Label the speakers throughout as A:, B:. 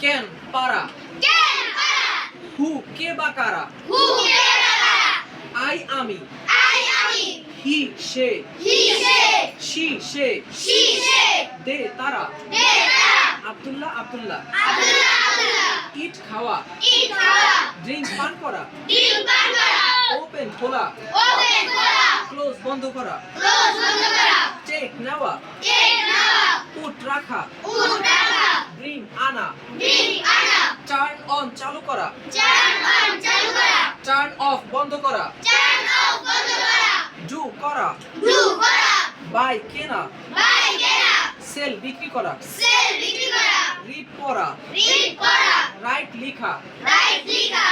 A: Can পারা।
B: Can para.
A: হু কে বা কারা।
B: Who can para.
A: আই আমি।
B: I ami.
A: He say.
B: He she.
A: She say.
B: She she.
A: দে তারা।
B: They tara.
A: Abdullah Abdullah.
B: Abdullah Abdullah.
A: ইট খাওয়া।
B: Eat khala.
A: Drink পান করা।
B: Drink pan kara.
A: ওপেন খোলা।
B: Open khala.
A: Close বন্ধ করা।
B: Close band kara.
A: টেক নেওয়া।
B: Take nawa.
A: Put রাখা।
B: Ut rakha.
A: Bring আনা।
B: Bring ana.
A: টার্ন অন চালু করা।
B: Turn on chalu kara.
A: Turn off বন্ধ করা।
B: Turn off band kara.
A: Do করা।
B: Do kara.
A: বাই কেনা।
B: Buy kera.
A: সেল বিক্রি করা।
B: Sell bikri kara.
A: রিড পড়া।
B: Read kara.
A: রাইট লিখা।
B: Write likha.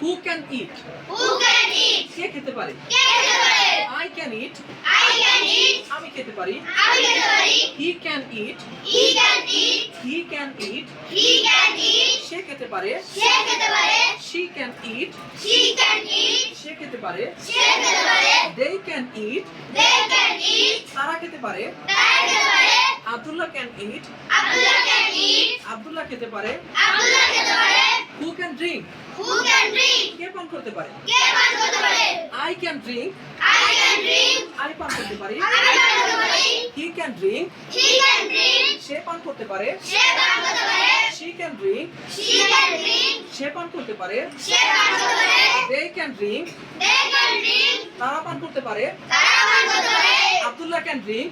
A: Who can it.
B: Who can eat?
A: কে খেতে পারে।
B: Ke khete pare.
A: I can eat.
B: I can eat.
A: আমি খেতে পারি।
B: Ami khete pari.
A: He can eat.
B: He can eat.
A: He can eat.
B: He can eat.
A: সে খেতে পারে।
B: She khete pare.
A: She can eat.
B: She can eat.
A: সে খেতে পারে।
B: She khete pare.
A: They can eat.
B: They can eat.
A: তারা খেতে পারে।
B: Tara khete pare.
A: Abdullah can eat.
B: Abdullah can eat.
A: Abdullah খেতে পারে।
B: Abdullah khete pare.
A: Who can drink.
B: Who can drink?
A: কে পান করতে পারে।
B: Ke pan khete pare.
A: I can drink.
B: I can drink.
A: আমি পান করতে পারি।
B: Ami pan khete pari.
A: He can drink.
B: He can drink.
A: সে পান করতে পারে।
B: She pan khete pare.
A: She can drink.
B: She can drink.
A: সে পান করতে পারে।
B: She pan khete pare.
A: They can drink.
B: They can drink.
A: তারা পান করতে পারে।
B: Tara pan khete pare.
A: Abdullah can drink.